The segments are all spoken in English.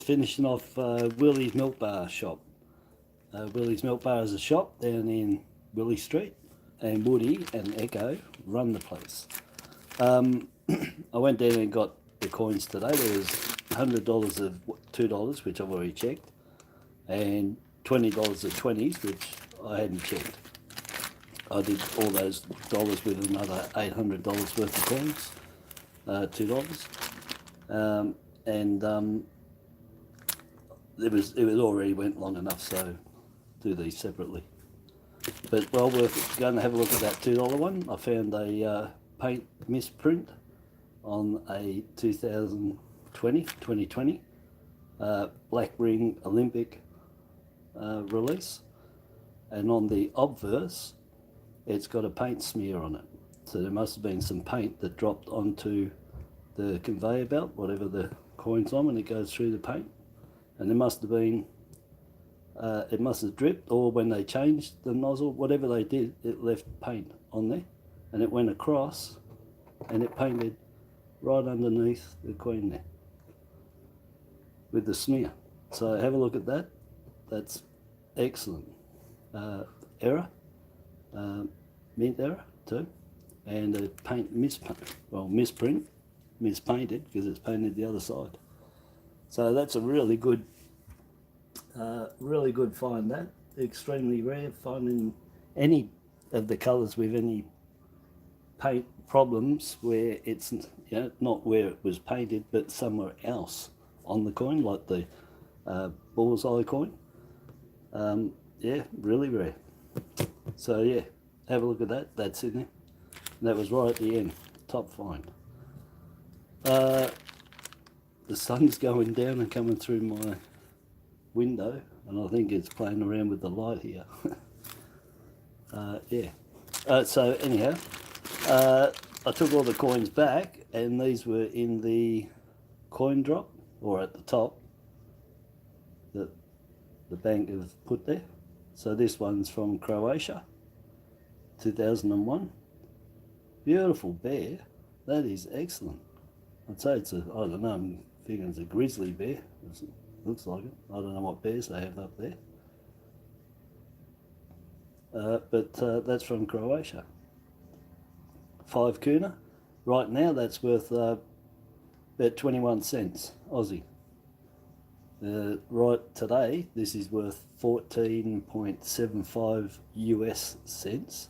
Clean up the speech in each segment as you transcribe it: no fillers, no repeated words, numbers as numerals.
Finishing off Willy's Milk Bar shop. Willy's Milk Bar is a shop down in Willy Street, and Woody and Echo run the place. I went down and got the coins today. There was $100 of $2, which I've already checked, and $20 of 20s, which I hadn't checked. I did all those dollars with another $800 worth of coins, $2, and it was already went long enough, so do these separately. But well worth going to have a look at that $2 one. I found a paint misprint on a 2020 Black Ring Olympic release, and on the obverse it's got a paint smear on it, so there must have been some paint that dropped onto the conveyor belt, whatever the coin's on, when it goes through the paint, and there must have been it must have dripped, or when they changed the nozzle, whatever they did, it left paint on there, and it went across and it painted right underneath the coin there with the smear. So have a look at that. That's excellent. Error, mint error too, and a paint misprint, mispainted, because it's painted the other side. So that's a really good find. That extremely rare, finding any of the colours with any paint problems where it's not where it was painted but somewhere else on the coin, like the bullseye coin. Yeah, really rare. So yeah, have a look at that. That's in there. And that was right at the end. Top find. The sun's going down and coming through my window, and I think it's playing around with the light here. Yeah. So anyhow, I took all the coins back, and these were in the coin drop, or at the top, that the bank have put there. So this one's from Croatia, 2001. Beautiful bear. That is excellent. I'd say it's a, I don't know, I'm figuring it's a grizzly bear. It looks like it. I don't know what bears they have up there. But that's from Croatia. 5 kuna. Right now that's worth about 21 cents Aussie. Right today this is worth 14.75 US cents.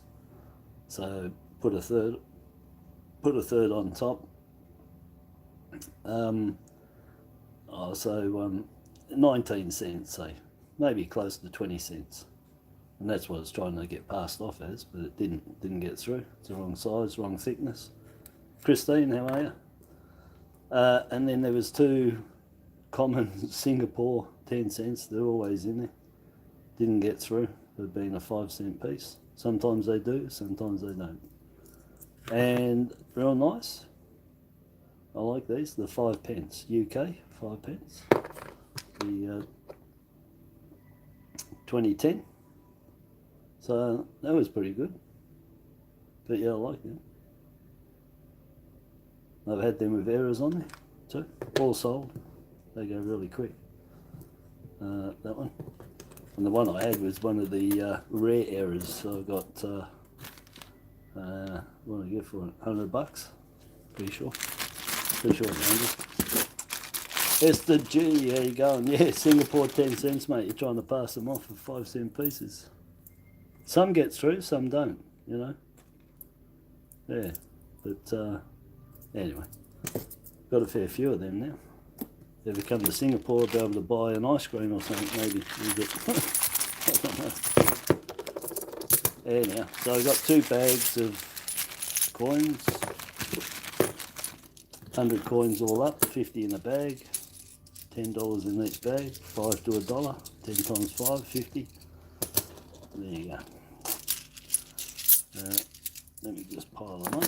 So put a third on top. So 19 cents, say, maybe close to 20 cents. And that's what it's trying to get passed off as, but it didn't get through. It's the wrong size, wrong thickness. Christine, how are you? And then there was 2 common Singapore 10 cents. They're always in there. Didn't get through for being a 5-cent piece. Sometimes they do, sometimes they don't. And real nice. I like these, the 5 pence, UK 5 pence. The 2010. So that was pretty good. But yeah, I like them. I've had them with errors on there too. All sold. They go really quick. That one. And the one I had was one of the rare errors. So I got what did I get for it? $100. Pretty sure. Pretty sure it's 100. It's the G, how you going? Yeah, Singapore 10 cents, mate. You're trying to pass them off for 5-cent pieces. Some get through, some don't, you know. Yeah, but anyway, got a fair few of them now. If you come to Singapore, be able to buy an ice cream or something, maybe. I don't know. Anyhow, so I got 2 bags of coins. 100 coins all up, 50 in a bag, $10 in each bag, 5 to $1, 10 times 5, 50. There you go. Let me just pile them up.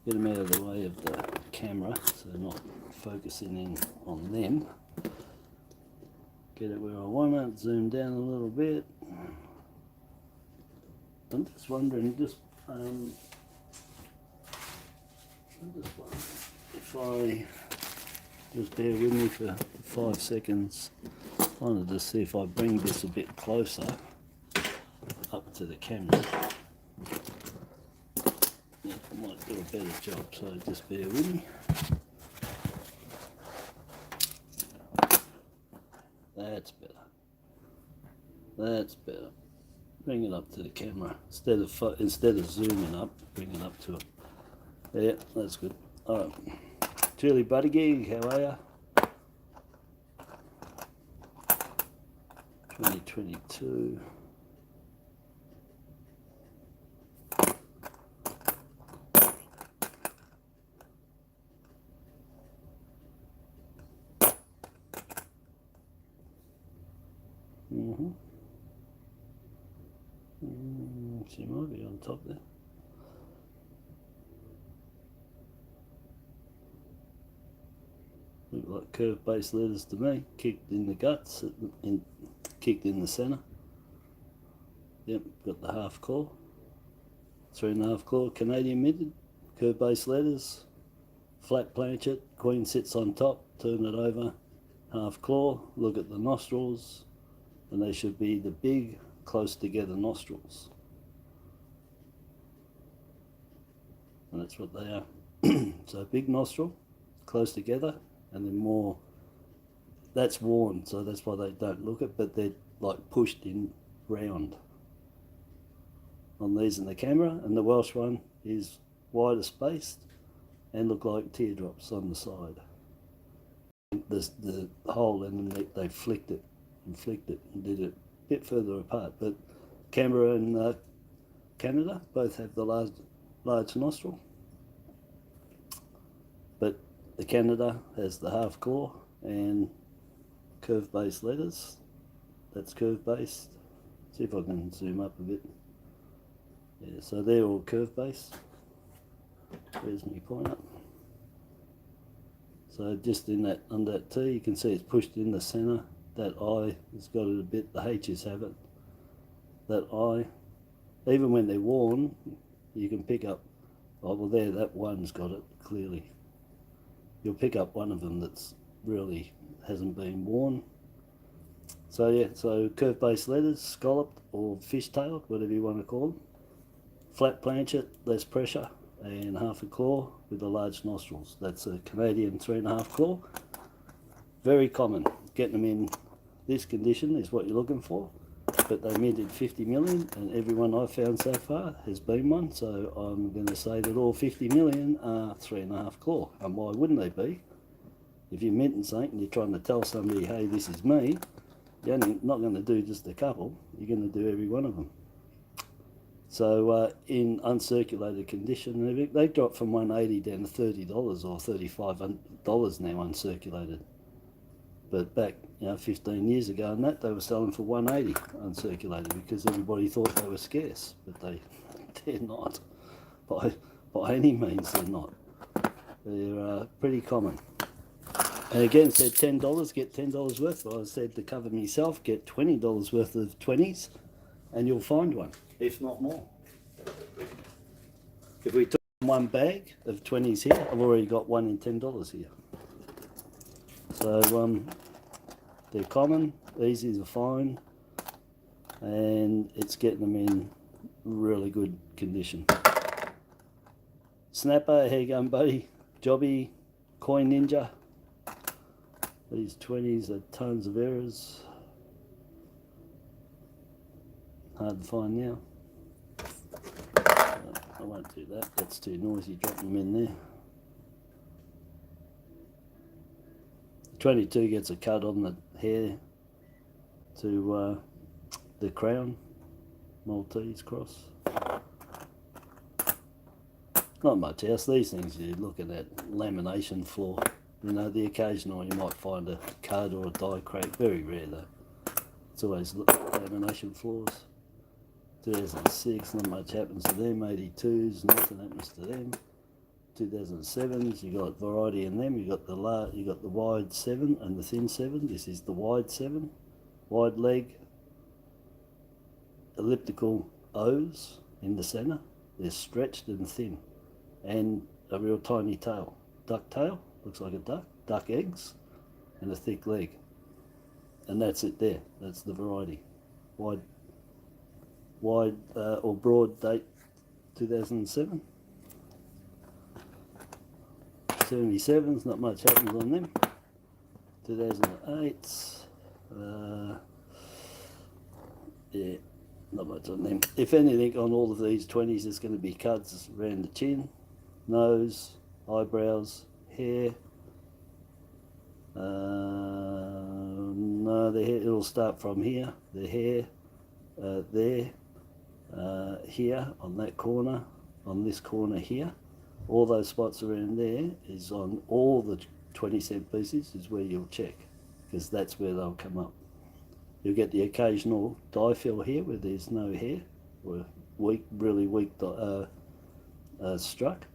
Get them out of the way of the camera, so they're not focusing in on them. Get it where I want it, zoom down a little bit. I'm just wondering, I'm just wondering if I just bear with me for 5 seconds. I wanted to see if I bring this a bit closer up to the camera. Yeah, I might do a better job, so just bear with me. That's better. That's better. Bring it up to the camera instead of zooming up. Bring it up to it. Yeah, that's good. All right, Julie Buddy Gig, how are ya? 2022. She might be on top there. Look like curve-based letters to me. Kicked in the guts, kicked in the centre. Yep, got the half claw. 3.5 claw, Canadian minted, curve-based letters, flat planchet, queen sits on top, turn it over, half claw, look at the nostrils, and they should be the big, close together nostrils. And that's what they are. So big nostril, close together, and then more, that's worn, so that's why they don't look it, but they're like pushed in round on these in the camera, and the Welsh one is wider spaced and look like teardrops on the side. The hole in them, they flicked it and did it a bit further apart, but Canberra and Canada both have the large nostril, but the Canada has the half claw and curve-based letters. That's curve-based. See if I can zoom up a bit. Yeah, so they're all curve-based. Where's my pointer? So just in that, under that T, you can see it's pushed in the centre. That I has got it a bit, the H's have it. That I, even when they're worn, you can pick up, oh well there, that one's got it clearly. You'll pick up one of them that's really hasn't been worn. So yeah, so curve-based letters, scalloped or fish-tailed, whatever you want to call them. Flat planchet, less pressure, and half a claw with the large nostrils. That's a Canadian 3.5 claw. Very common. Getting them in this condition is what you're looking for, but they minted 50 million, and everyone I've found so far has been one, so I'm going to say that all 50 million are 3.5 claw. And why wouldn't they be? If you're minting something and you're trying to tell somebody, hey, this is me, you're not going to do just a couple, you're going to do every one of them. So in uncirculated condition, they dropped from $180 down to $30 or $35 now uncirculated. But back 15 years ago and that, they were selling for $180 uncirculated because everybody thought they were scarce, but they're not. By any means, they're not. They're pretty common. And again, said $10, get $10 worth. Well, I said to cover myself, get $20 worth of 20s, and you'll find one, if not more. If we took one bag of 20s here, I've already got one in $10 here. So they're common, easy to find, and it's getting them in really good condition. Snapper, how you going, buddy? Jobby, Coin Ninja. These 20s are tons of errors. Hard to find now. I won't do that, that's too noisy dropping them in there. 22 gets a cut on the hair to the crown, Maltese cross. Not much else. These things you're looking at lamination floor. The occasional you might find a card or a die crack. Very rare though. It's always lamination floors. 2006, not much happens to them. 82s, nothing happens to them. 2007s, you got variety in them. You got the wide 7 and the thin 7. This is the wide 7, wide leg, elliptical O's, in the center. They're stretched and thin, and a real tiny tail. Duck tail, looks like a duck. Duck eggs, and a thick leg. And that's it there. That's the variety. Wide or broad date 2007. 77s, not much happens on them. 2008s, yeah, not much on them. If anything, on all of these 20s, there's going to be cuts around the chin, nose, eyebrows, hair. No, the hair, it'll start from here, the hair, there, here, on that corner, on this corner here. All those spots around there is on all the 20-cent pieces is where you'll check, because that's where they'll come up. You'll get the occasional dye fill here where there's no hair, or weak, really weak struck,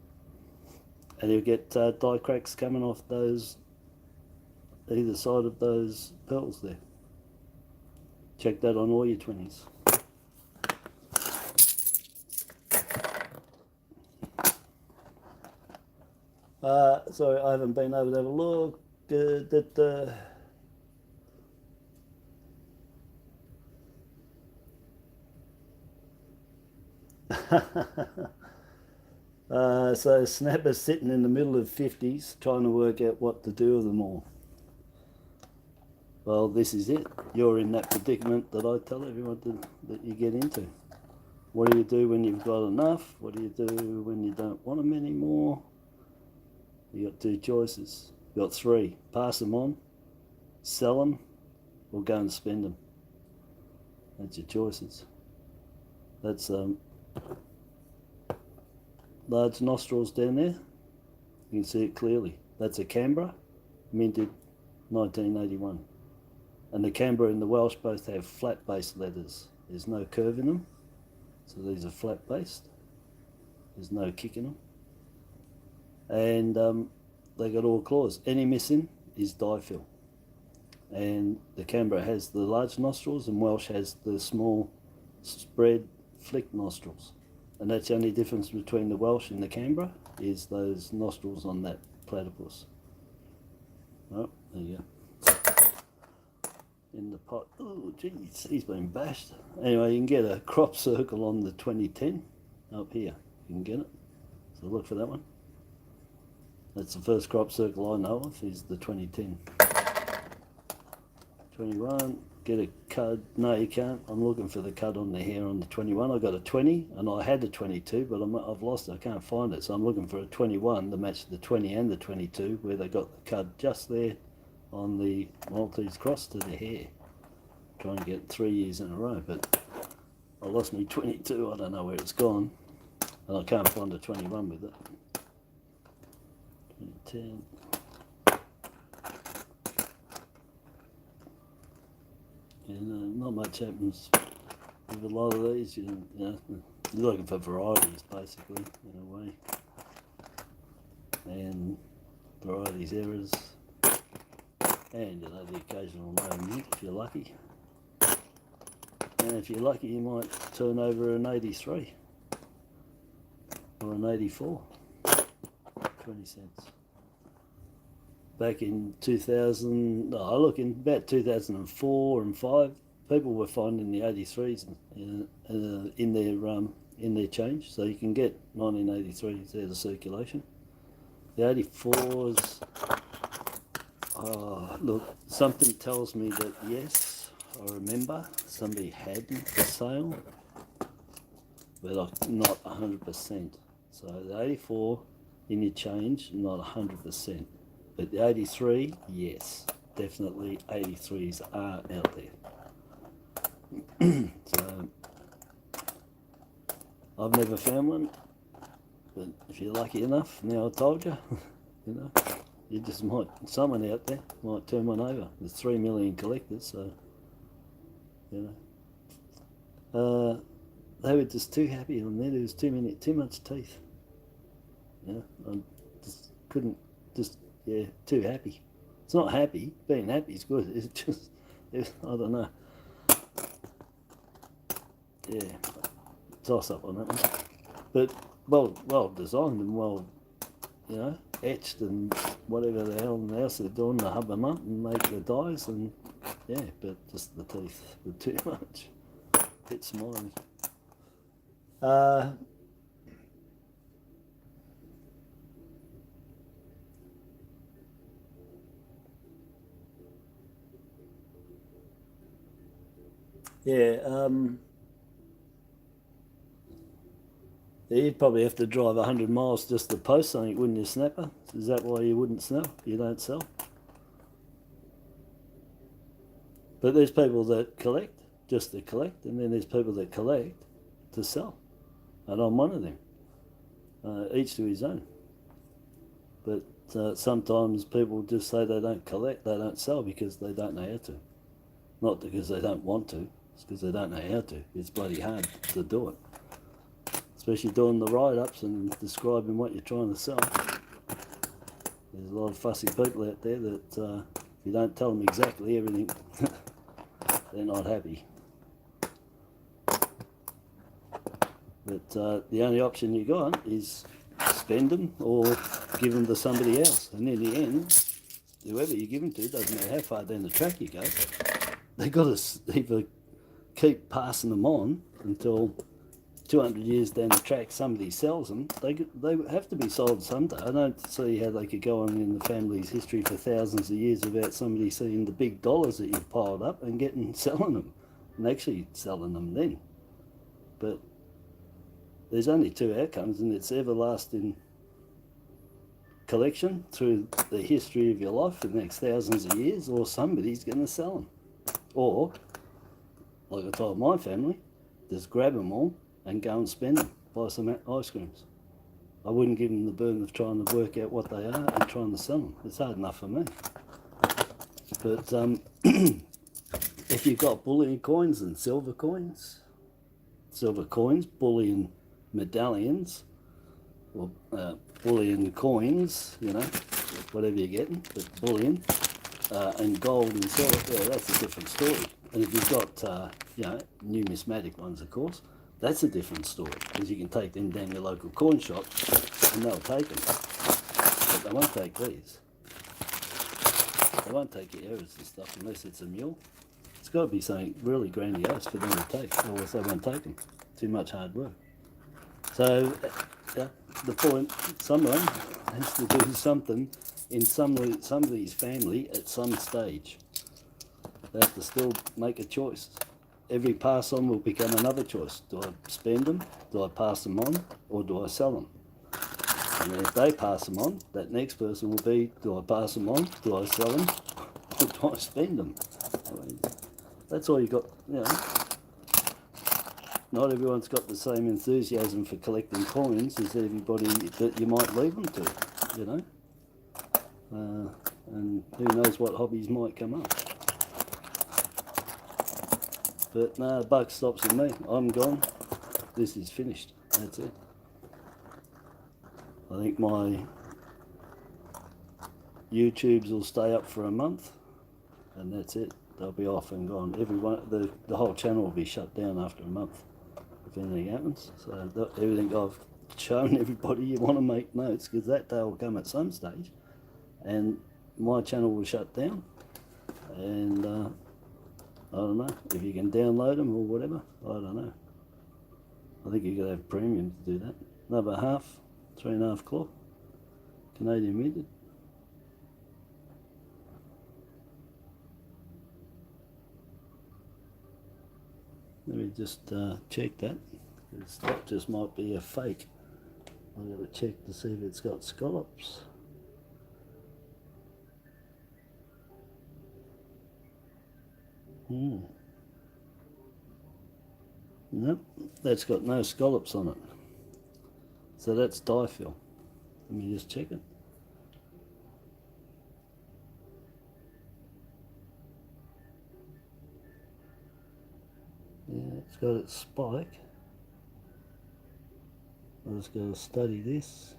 and you'll get dye cracks coming off those, either side of those pearls there. Check that on all your 20s. Sorry, I haven't been able to have a look so Snapper's sitting in the middle of 50s trying to work out what to do with them all. Well, this is it. You're in that predicament that I tell everyone that you get into. What do you do when you've got enough? What do you do when you don't want them anymore? You got two choices. You got three. Pass them on, sell them, or go and spend them. That's your choices. That's large nostrils down there. You can see it clearly. That's a Canberra, minted 1981. And the Canberra and the Welsh both have flat based letters. There's no curve in them. So these are flat based. There's no kick in them. And they got all claws. Any missing is dye fill. And the Canberra has the large nostrils and Welsh has the small spread flick nostrils. And that's the only difference between the Welsh and the Canberra, is those nostrils on that platypus. Oh, there you go. In the pot. Oh, geez, he's been bashed. Anyway, you can get a crop circle on the 2010 up here. You can get it. So look for that one. That's the first crop circle I know of, is the 2010. 21, get a cud. No, you can't. I'm looking for the cud on the hair on the 21. I got a 20 and I had a 22, but I've lost it. I can't find it. So I'm looking for a 21 to match the 20 and the 22, where they got the cud just there on the Maltese cross to the hair. Trying to get 3 years in a row, but I lost my 22. I don't know where it's gone. And I can't find a 21 with it. 2010. And not much happens with a lot of these. You know, you're looking for varieties basically, in a way, and varieties errors, and you know, the occasional no mint if you're lucky. And if you're lucky, you might turn over an 83 or an 84. 20 cents. Back in 2000, I look in about 2004 and 5, people were finding the 83s in their change, so you can get 1983s out of circulation. The 84s, look, something tells me that yes, I remember somebody had them for sale, but I'm not 100%. So the 84 in your change, not 100%. But the 83, yes, definitely 83s are out there. So I've never found one, but if you're lucky enough, now I told you, you know, you just might, someone out there might turn one over. There's 3 million collectors, so, you know. They were just too happy on there. There was too much teeth. Yeah, I just couldn't, yeah, too happy. It's not happy. Being happy is good. It's just, I don't know. Yeah, toss up on that one. But well designed and well, you know, etched and whatever the hell else they're doing to hub them up and make the dies, and yeah, but just the teeth were too much. Bit smiley. Yeah, you'd probably have to drive 100 miles just to post something, wouldn't you, Snapper? Is that why you wouldn't sell? You don't sell? But there's people that collect just to collect, and then there's people that collect to sell. And I'm one of them. Each to his own. But sometimes people just say they don't collect, they don't sell because they don't know how to. Not because they don't want to, it's because they don't know how to. It's bloody hard to do it. Especially doing the write-ups and describing what you're trying to sell. There's a lot of fussy people out there that if you don't tell them exactly everything, they're not happy. But the only option you got is spend them or give them to somebody else. And in the end, whoever you give them to, doesn't matter how far down the track you go, they've got to either keep passing them on until 200 years down the track somebody sells them. They have to be sold someday. I don't see how they could go on in the family's history for thousands of years without somebody seeing the big dollars that you've piled up and selling them, and actually selling them then. But there's only two outcomes, and it's everlasting collection through the history of your life for the next thousands of years, or somebody's going to sell them. Or, like I told my family, just grab them all and go and spend them, buy some ice creams. I wouldn't give them the burden of trying to work out what they are and trying to sell them. It's hard enough for me. But if you've got bullion coins and silver coins, bullion medallions, or bullion coins, you know, whatever you're getting, but bullion, and gold and silver, yeah, that's a different story. And if you've got, you know, numismatic ones, of course, that's a different story, because you can take them down your local coin shop and they'll take them. But they won't take these. They won't take your errors and stuff unless it's a mule. It's got to be something really grandiose for them to take, or else they won't take them. Too much hard work. So, yeah, the point, someone has to do something in somebody's family at some stage. They have to still make a choice. Every pass on will become another choice. Do I spend them? Do I pass them on? Or do I sell them? And then if they pass them on, that next person will be, do I pass them on? Do I sell them? Or do I spend them? I mean, that's all you got, you know. Not everyone's got the same enthusiasm for collecting coins as everybody that you might leave them to, you know. And who knows what hobbies might come up. But no, the buck stops with me. I'm gone. This is finished. That's it. I think my YouTubes will stay up for a month, and that's it. They'll be off and gone. Everyone, the whole channel will be shut down after a month if anything happens. So everything I've shown everybody, you want to make notes, because that day will come at some stage, and my channel will shut down. And I don't know if you can download them or whatever. I don't know. I think you've got to have premium to do that. Another half, 3.5 claw, Canadian minted. Let me just check that, because that just might be a fake. I've got to check to see if it's got scallops. Nope, that's got no scallops on it. So that's dye fill. Let me just check it. Yeah, it's got its spike. I'm just going to study this.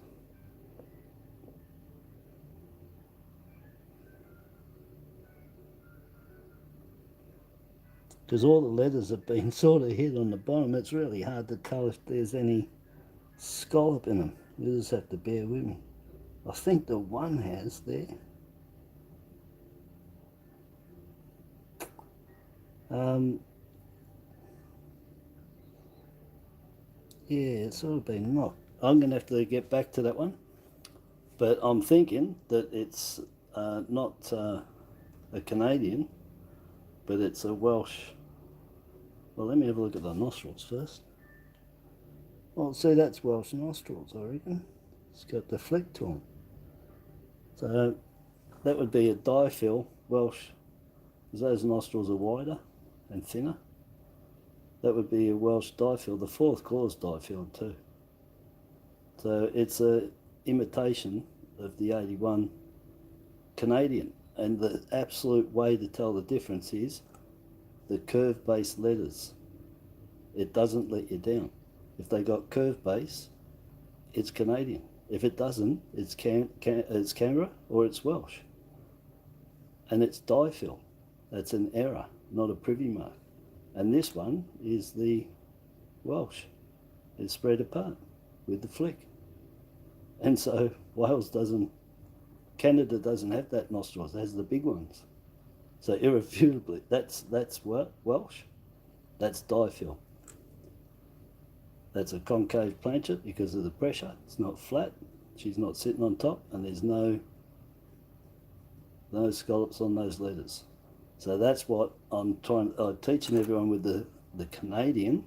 because all the letters have been sort of hit on the bottom. It's really hard to tell if there's any scallop in them. You just have to bear with me. I think the one has there. Yeah, it's sort of been knocked. I'm going to have to get back to that one. But I'm thinking that it's not a Canadian, but it's a Welsh. Well, let me have a look at the nostrils first. Well, see, that's Welsh nostrils, I reckon. It's got the flick to them. So that would be a diaphyl Welsh, because those nostrils are wider and thinner. That would be a Welsh diaphyl. The fourth claw is diaphyl too. So it's a imitation of the 81 Canadian. And the absolute way to tell the difference is the curve base letters. It doesn't let you down. If they got curve base, it's Canadian. If it doesn't, it's Canberra or it's Welsh. And it's diaphyl. That's an error, not a privy mark. And this one is the Welsh. It's spread apart with the flick. And so Canada doesn't have that nostrils, it has the big ones. So irrefutably, that's Welsh, that's diaphyl. That's a concave planchet because of the pressure. It's not flat, she's not sitting on top, and there's no scallops on those letters. So that's what I'm teaching everyone with the Canadian,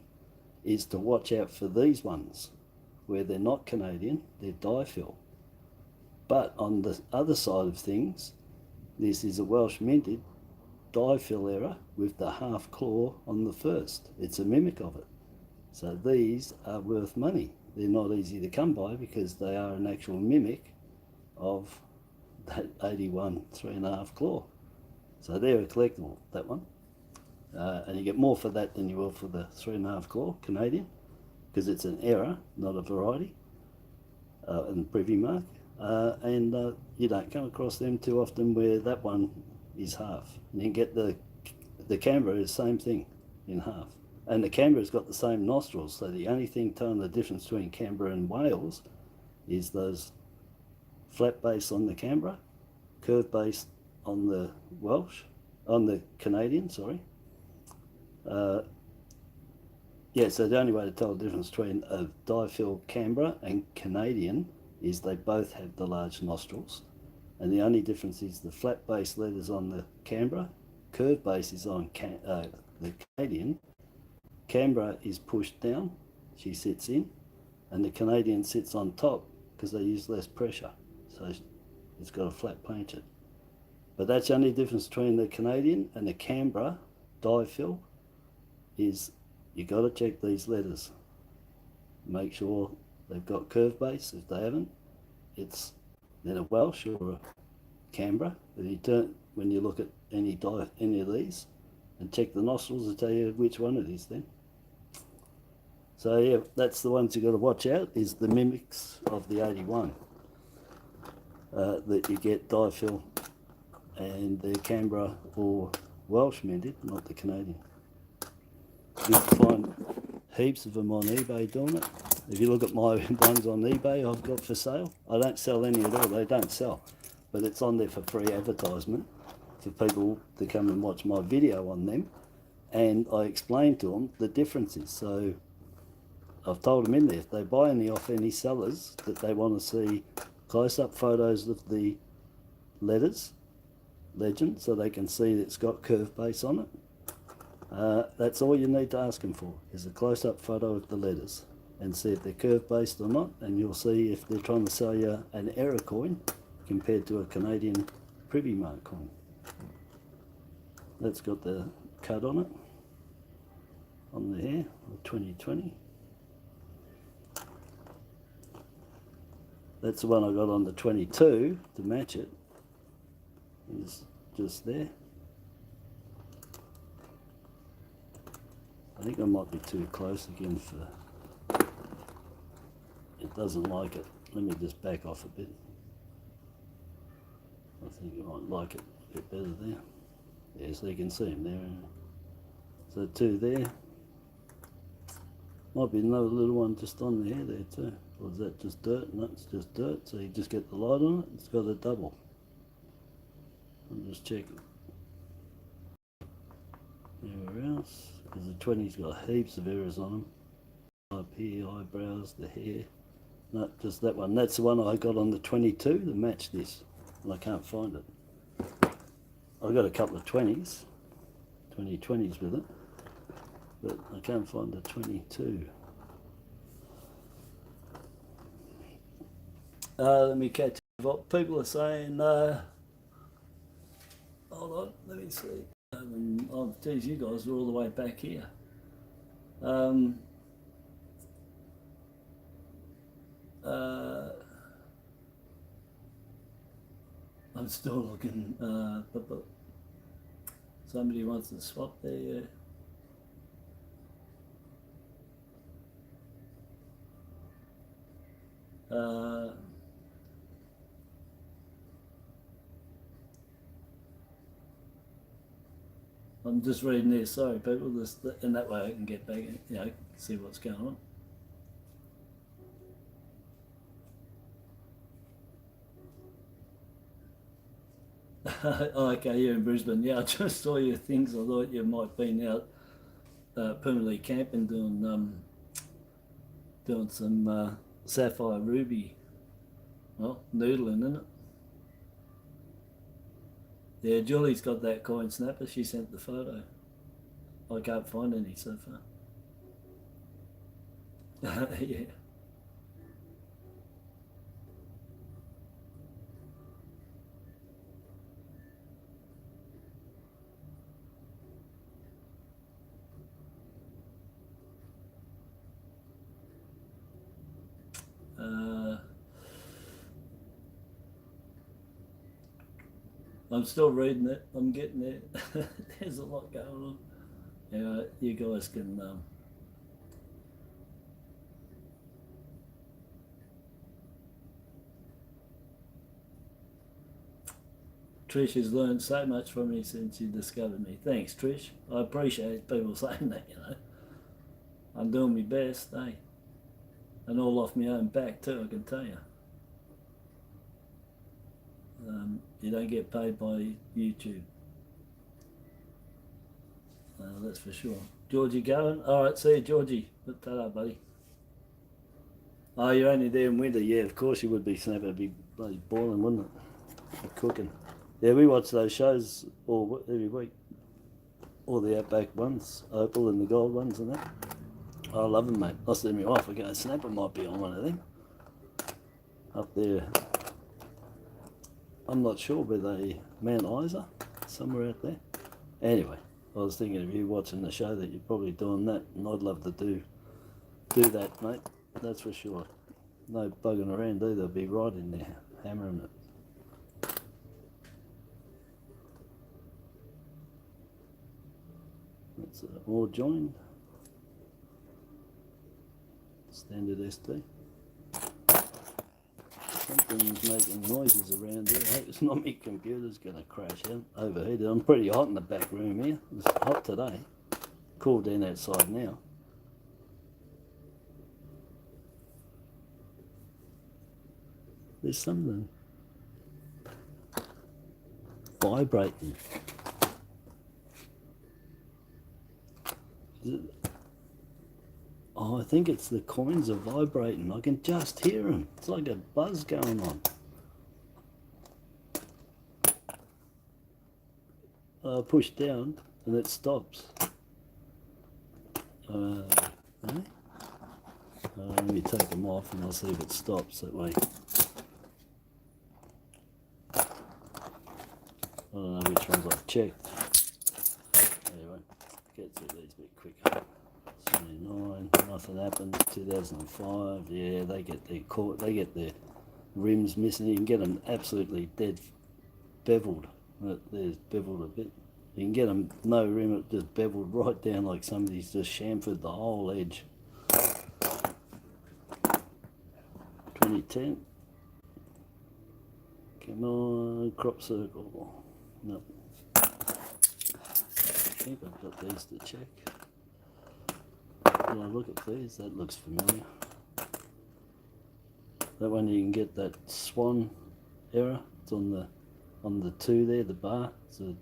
is to watch out for these ones. Where they're not Canadian, they're diaphyl. But on the other side of things, this is a Welsh minted diaphyl error with the half claw on the first. It's a mimic of it. So these are worth money. They're not easy to come by because they are an actual mimic of that 81 3.5 claw. So they're a collectible, that one. And you get more for that than you will for the 3.5 claw Canadian, because it's an error, not a variety, and privy mark. And you don't come across them too often where that one is half. And you can get the Canberra is the same thing in half. And the Canberra's got the same nostrils, so the only thing telling the difference between Canberra and Wales is those flat base on the Canberra, curve base on the Welsh, on the Canadian, sorry. Yeah, so the only way to tell the difference between a diaphyl Canberra and Canadian is they both have the large nostrils. And the only difference is the flat base letters on the Canberra, curve base is on the Canadian. Canberra is pushed down, she sits in, and the Canadian sits on top because they use less pressure. So it's got a flat planchet. But that's the only difference between the Canadian and the Canberra diaphyl, is you got to check these letters. Make sure they've got curve base. If they haven't, it's then a Welsh or a Canberra. But when you look at any of these and check the nostrils to tell you which one it is then. So yeah, that's the ones you got to watch out, is the mimics of the 81 that you get diaphyl, and the Canberra or Welsh minted, not the Canadian. You can find heaps of them on eBay doing it. If you look at my ones on eBay I've got for sale, I don't sell any at all, they don't sell, but it's on there for free advertisement for people to come and watch my video on them, and I explain to them the differences. So I've told them in there, if they buy any off any sellers that they want to see close-up photos of the letters, legend, so they can see that it's got curve base on it. That's all you need to ask them for, is a close-up photo of the letters, and see if they're curve based or not, and you'll see if they're trying to sell you an error coin compared to a Canadian privy mark coin. That's got the cut on it, on the hair, 2020. That's the one I got on the 22 to match it. It's just there. I think I might be too close again for... It doesn't like it. Let me just back off a bit. I think you might like it a bit better there. Yeah, so you can see them there. So 2 there. Might be another little one just on the hair there too. Or is that just dirt? No, it's just dirt. So you just get the light on it. It's got a double. I'm just checking. Anywhere else? Because the 20's got heaps of errors on them. Up here, eyebrows, the hair. No, just that one. That's the one I got on the 22 to match this. And I can't find it. I got a couple of 20s. 20s with it. But I can't find the 22. Let me catch up. People are saying, hold on, let me see. Oh, geez, you guys are all the way back here. I'm still looking, but somebody wants to swap there. I'm just reading there, sorry people, just in that way I can get back and, you know, see what's going on. Oh, okay, you're in Brisbane. Yeah, I just saw your things. I thought you might have been out permanently camping doing some sapphire ruby, well, noodling, isn't it? Yeah, Julie's got that coin snapper. She sent the photo. I can't find any so far. Yeah. I'm still reading it. I'm getting there. There's a lot going on. Yeah, you guys can. Trish has learned so much from me since you discovered me. Thanks, Trish. I appreciate people saying that, you know. I'm doing my best, eh? And all off my own back too, I can tell you. You don't get paid by YouTube. That's for sure. Georgie going? Alright, see you, Georgie. Ta-da, buddy. Oh, you're only there in winter? Yeah, of course you would be, Snapper. It'd be bloody boiling, wouldn't it? Cooking. Yeah, we watch those shows every week. All the Outback ones, Opal and the Gold ones and that. I love them, mate. I said to my wife, I go, Snapper might be on one of them. Up there. I'm not sure where they, Mount Isa, somewhere out there. Anyway, I was thinking of you watching the show that you're probably doing that, and I'd love to do that, mate. That's for sure. No bugging around either. They'll be right in there, hammering it. That's all joined. Standard SD. Something's making noises around here. I hope it's not my computer's going to crash out. Overheated. I'm pretty hot in the back room here. It's hot today. Cool down outside now. There's something vibrating. Is it? Oh, I think it's the coins are vibrating. I can just hear them. It's like a buzz going on. I push down and it stops. Let me take them off and I'll see if it stops that way. I don't know which ones I've checked. Anyway, get through these a bit quicker. 79, nothing happened. 2005, yeah, they get their rims missing. You can get them absolutely dead beveled. There's beveled a bit. You can get them no rim, it just beveled right down like somebody's just chamfered the whole edge. 2010. Come on, crop circle. Nope. think I've got these to check. When I look at these, that looks familiar. That one you can get that swan error. It's on the 2 there, the bar. So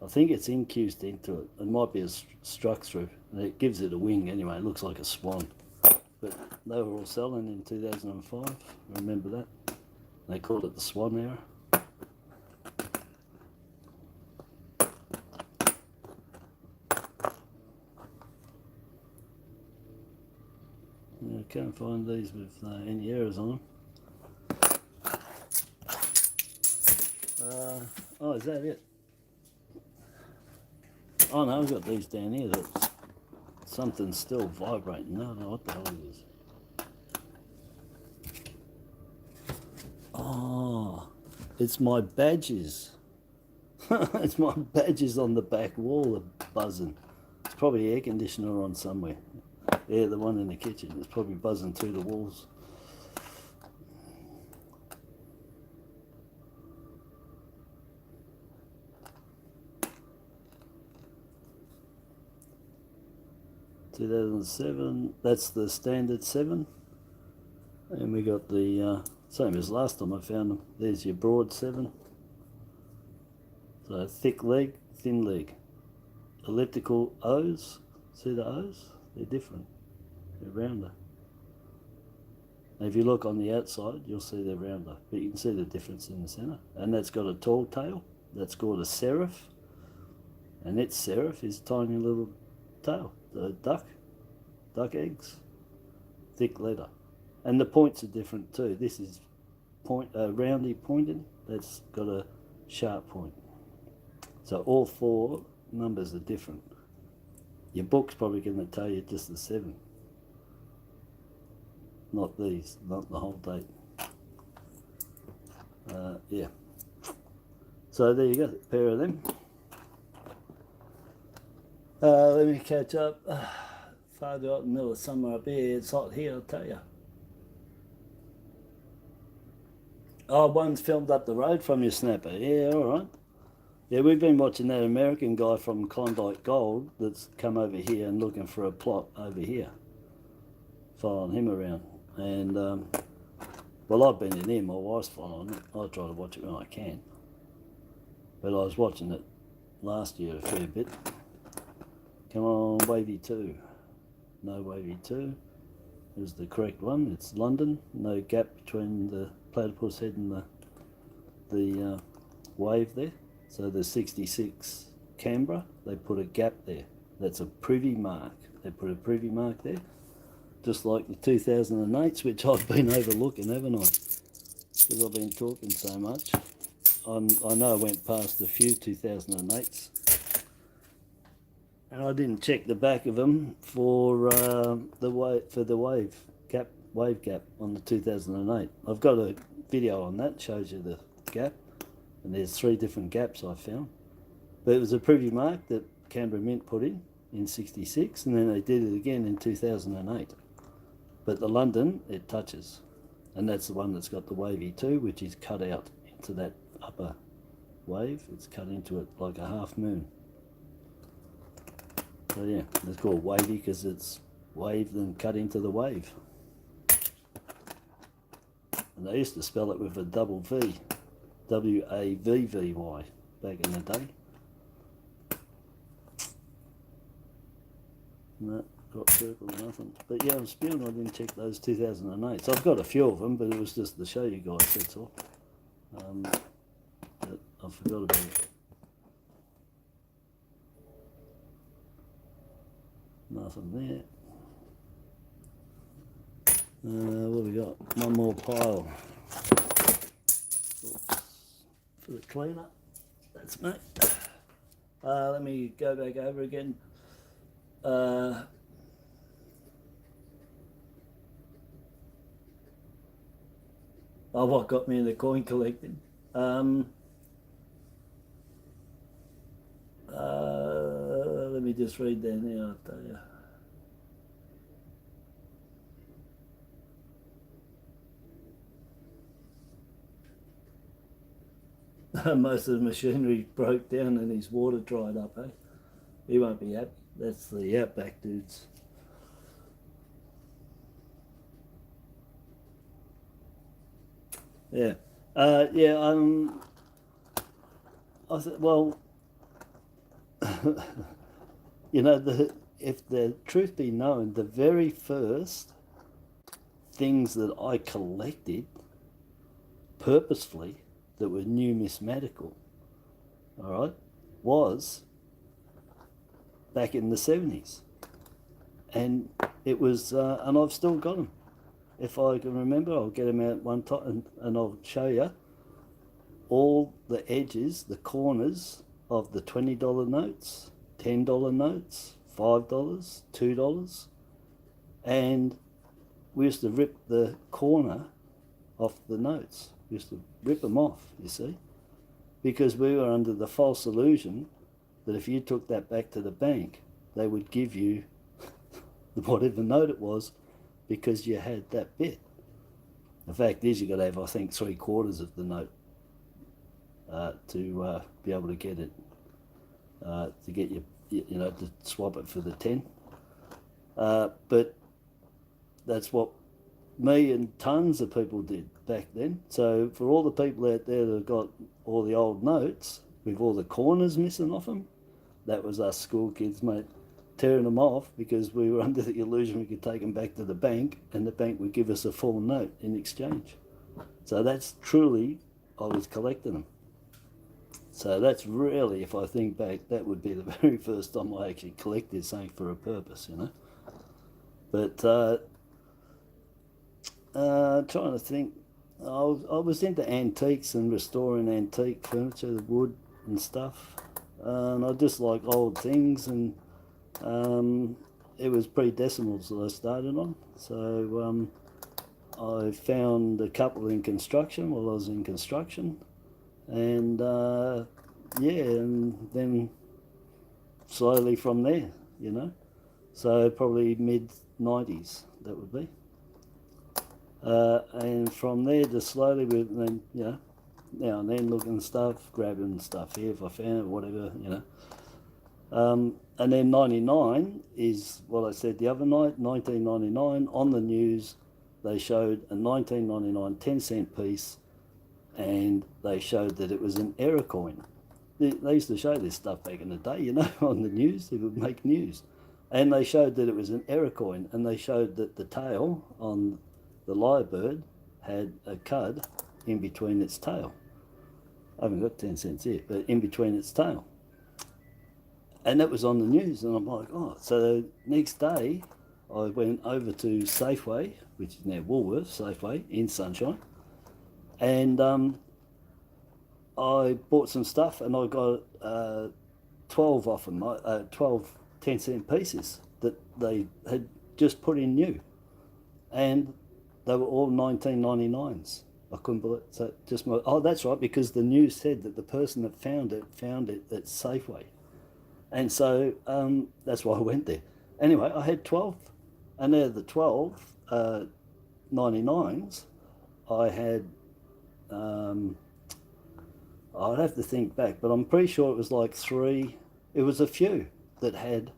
I think it's infused into it. It might be a struck through. And it gives it a wing anyway. It looks like a swan. But they were all selling in 2005. Remember that? They called it the swan error. I can't find these with any errors on them. Oh, is that it? Oh no, I've got these down here. That something's still vibrating. I don't know what the hell it is. Oh, it's my badges. It's my badges on the back wall are buzzing. It's probably air conditioner on somewhere. Yeah, the one in the kitchen. It's probably buzzing through the walls. $2007, that's the standard 7. And we got the same as last time I found them. There's your broad 7. So thick leg, thin leg. Elliptical O's. See the O's? They're different. They're rounder. And if you look on the outside, you'll see they're rounder. But you can see the difference in the centre. And that's got a tall tail. That's called a serif. And its serif is tiny little tail. The duck eggs. Thick leather. And the points are different too. This is roundy pointed. That's got a sharp point. So all 4 numbers are different. Your book's probably going to tell you just the 7. Not these, not the whole date. Yeah. So there you go, a pair of them. Let me catch up. Far out in the middle of summer up here. It's hot here, I'll tell you. Oh, one's filmed up the road from your snapper. Yeah, all right. Yeah, we've been watching that American guy from Klondike Gold that's come over here and looking for a plot over here. Following him around. And, well, I've been in here, my wife's following it. I try to watch it when I can. But I was watching it last year a fair bit. Come on, wavy 2. No wavy 2. Is the correct one. It's London. No gap between the platypus head and the wave there. So the 66 Canberra, they put a gap there. That's a privy mark. They put a privy mark there. Just like the 2008s, which I've been overlooking, haven't I? Because I've been talking so much. I know I went past a few 2008s. And I didn't check the back of them for the wave gap on the 2008. I've got a video on that, shows you the gap, and there's 3 different gaps I found. But it was a privy mark that Canberra Mint put in 66, and then they did it again in 2008. But the London, it touches, and that's the one that's got the wavy 2, which is cut out into that upper wave. It's cut into it like a half moon. So yeah, it's called wavy because it's waved and cut into the wave. And they used to spell it with a double V, W-A-V-V-Y, back in the day. No, got circled, nothing. But yeah, I'm spewing I didn't check those 2008. So I've got a few of them, but it was just to show you guys, that's all. But I forgot about it. Nothing there. What have we got? One more pile. Oops. For the cleaner. That's me. Let me go back over again. Oh, what got me into coin collecting? Let me just read down here, I'll tell you. Most of the machinery broke down and his water dried up, eh? He won't be happy. That's the Outback dudes. Yeah. Yeah, I said, well, you know, if the truth be known, the very first things that I collected purposefully that were numismatical, all right, was back in the 70s. And it was, and I've still got them. If I can remember, I'll get them out one time and I'll show you all the edges, the corners of the $20 notes, $10 notes, $5, $2. And we used to rip the corner off the notes. We used to rip them off, you see, because we were under the false illusion that if you took that back to the bank, they would give you whatever note it was because you had that bit. The fact is, you've got to have, I think, 3/4 of the note to be able to get it, to get you know, to swap it for the 10. But that's what me and tons of people did back then. So for all the people out there that have got all the old notes with all the corners missing off them, that was us school kids, mate, tearing them off because we were under the illusion we could take them back to the bank and the bank would give us a full note in exchange. So that's truly, I was collecting them. So that's really, if I think back, that would be the very first time I actually collected something for a purpose, you know. But trying to think, I was into antiques and restoring antique furniture, the wood and stuff. And I just like old things, and it was pre-decimals that I started on. So I found a couple in construction while I was in construction. And yeah, and then slowly from there, you know. So probably mid-90s, that would be. And from there, just slowly, then, you know, now and then looking stuff, grabbing stuff here if I found it, whatever, you know. And then 99 is what I said the other night, 1999, on the news, they showed a 1999 10-cent piece, and they showed that it was an error coin. They used to show this stuff back in the day, you know, on the news. They would make news. And they showed that it was an error coin, and they showed that the tail on the lyrebird had a cud in between its tail. I haven't got 10 cents here, but in between its tail. And that was on the news, and I'm like, oh. So the next day, I went over to Safeway, which is now Woolworths, Safeway, in Sunshine, and I bought some stuff, and I got 12 off them, 12 10-cent pieces that they had just put in new, and they were all 1999s. I couldn't believe it. So just oh, that's right, because the news said that the person that found it at Safeway, and so that's why I went there. Anyway, I had 12, and out of the 12 99s, I had I'd have to think back, but I'm pretty sure it was like 3. It was a few that had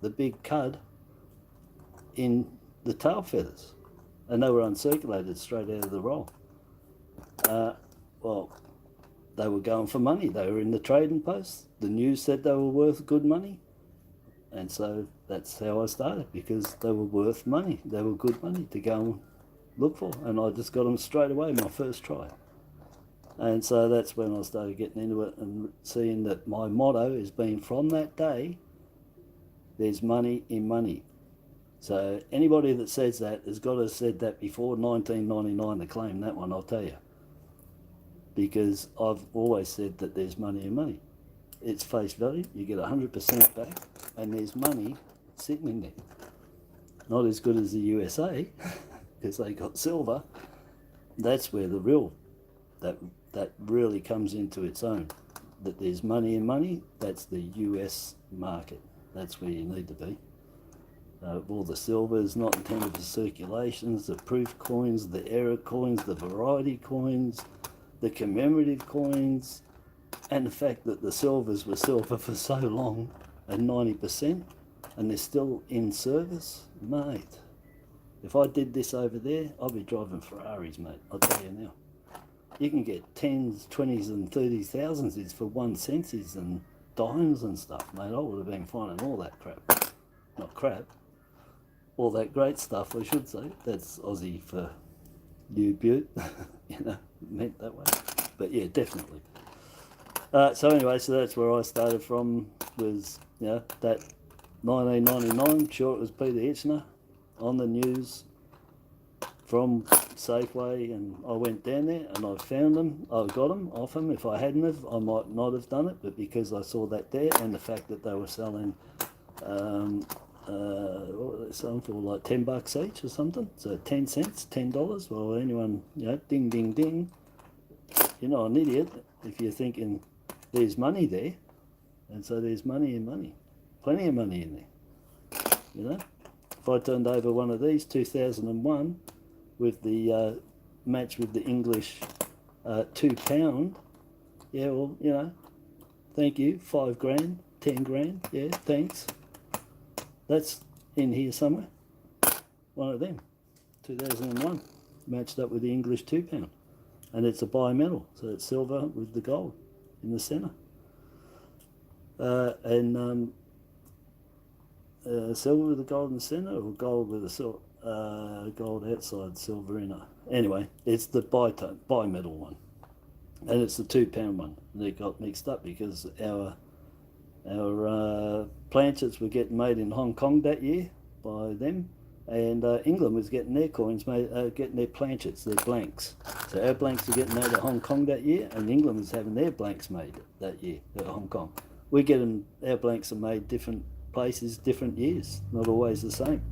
the big cud in the tail feathers, and they were uncirculated straight out of the roll. Well, they were going for money. They were in the trading post. The news said they were worth good money, and so that's how I started, because they were worth money. They were good money to go and look for, and I just got them straight away my first try. And so that's when I started getting into it and seeing that my motto has been, from that day, there's money in money. So anybody that says that has got to have said that before 1999 to claim that one, I'll tell you. Because I've always said that there's money in money. It's face value, you get 100% back, and there's money sitting in there. Not as good as the USA, because they got silver. That's where the real, that really comes into its own. That there's money in money, that's the US market. That's where you need to be. All the silvers not intended for circulations, the proof coins, the error coins, the variety coins, the commemorative coins, and the fact that the silvers were silver for so long and 90%, and they're still in service, mate. If I did this over there, I'd be driving Ferraris, mate. I'll tell you now. You can get 10s, 20s, and 30,000s for 1 cents and dimes and stuff, mate. I would have been finding all that crap. Not crap. All that great stuff, I should say. That's Aussie for you, Butte. You know, meant that way. But yeah, definitely. So anyway, so that's where I started from, was, you know, that 1999, sure it was Peter Hitchner on the news from Safeway, and I went down there and I found them, I got them off them. If I hadn't have, I might not have done it, but because I saw that there and the fact that they were selling, what were they selling for, like $10 each or something, so 10 cents, $10, well anyone, you know, ding ding ding, you're not an idiot if you're thinking there's money there, and so there's money and money, plenty of money in there, you know. If I turned over one of these, 2001, with the match with the English £2, yeah, well, you know, thank you, 5 grand, 10 grand, yeah, thanks. That's in here somewhere, one of them, 2001, matched up with the English £2. And it's a bimetal, so it's silver with the gold in the centre. Silver with the gold in the centre, or gold with the gold outside, silver inner. Anyway, it's the bimetal one, and it's the £2 one. And it got mixed up because our planchets were getting made in Hong Kong that year by them, and England was getting their coins made, getting their planchets, their blanks. So our blanks were getting made at Hong Kong that year, and England was having their blanks made that year at Hong Kong. We get them, our blanks are made different places, different years, not always the same.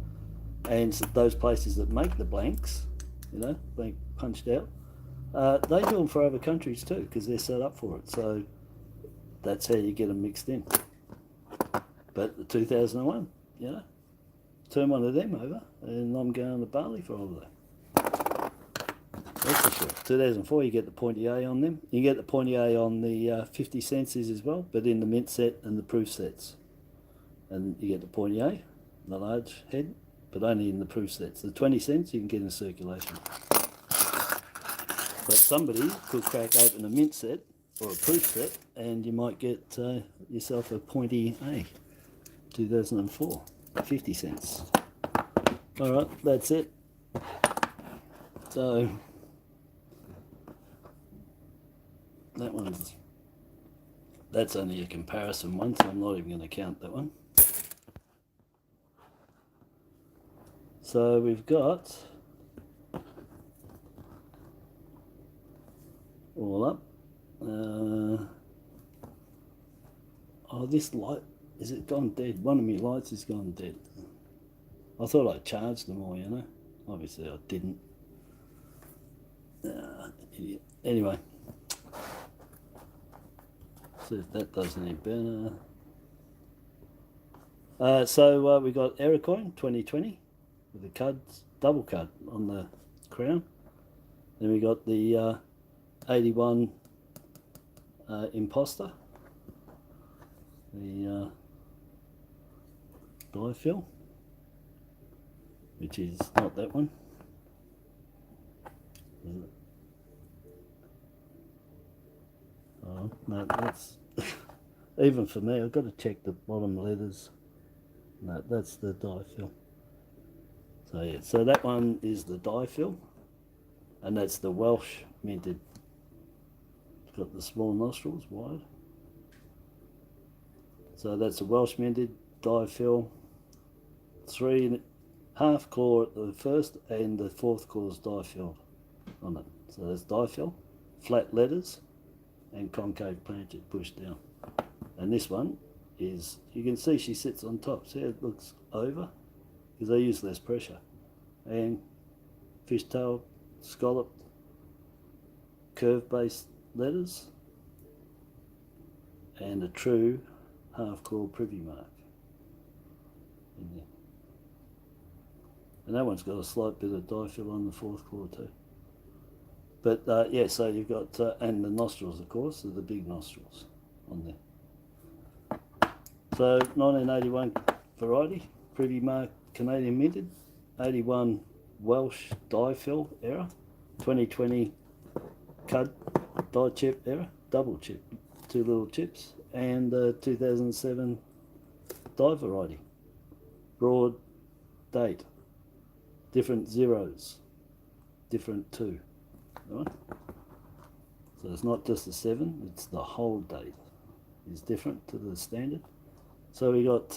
And so those places that make the blanks, you know, blank punched out, they do them for other countries too, because they're set up for it. So that's how you get them mixed in. But the 2001, you know, turn one of them over, and I'm going to Bali for all of that. That's for sure. 2004, you get the pointy A on them. You get the pointy A on the 50 cents as well, but in the mint set and the proof sets. And you get the pointy A, the large head, but only in the proof sets. The 20 cents you can get in circulation. But somebody could crack open a mint set or a proof set, and you might get yourself a pointy A. 2004, 50 cents. All right, that's it. So that's only a comparison one, so I'm not even going to count that one. So we've got all up. Oh, this light, is it gone dead? One of my lights is gone dead. I thought I charged them all, you know. Obviously I didn't. Idiot. Anyway. See if that does any better. So we got Aerocoin 2020 with the cuds, double cud on the crown. Then we got the 81 Imposter, the die fill, which is not that one, is it? Oh no, that's even for me, I've got to check the bottom letters. No, that's the die fill. So yeah, so that one is the die fill, and that's the Welsh minted. It's got the small nostrils wide. So that's a Welsh minted die fill. 3.5 claw at the first, and the 4th claw's die filled on it. So that's die fill, flat letters, and concave planchet pushed down. And this one is, you can see she sits on top. See how it looks over? Because they use less pressure. And fishtail, scalloped, curve-based letters, and a true half-claw privy mark in there. And that one's got a slight bit of die fill on the 4th claw too. But yeah, so you've got, and the nostrils of course, are the big nostrils on there. So 1981 variety, Privy Mark Canadian minted, 81 Welsh die fill error, 2020 Cud die chip error, double chip, 2 little chips, and 2007 die variety, broad date, different zeros, different 2, right? So it's not just the 7, it's the whole date is different to the standard. So we got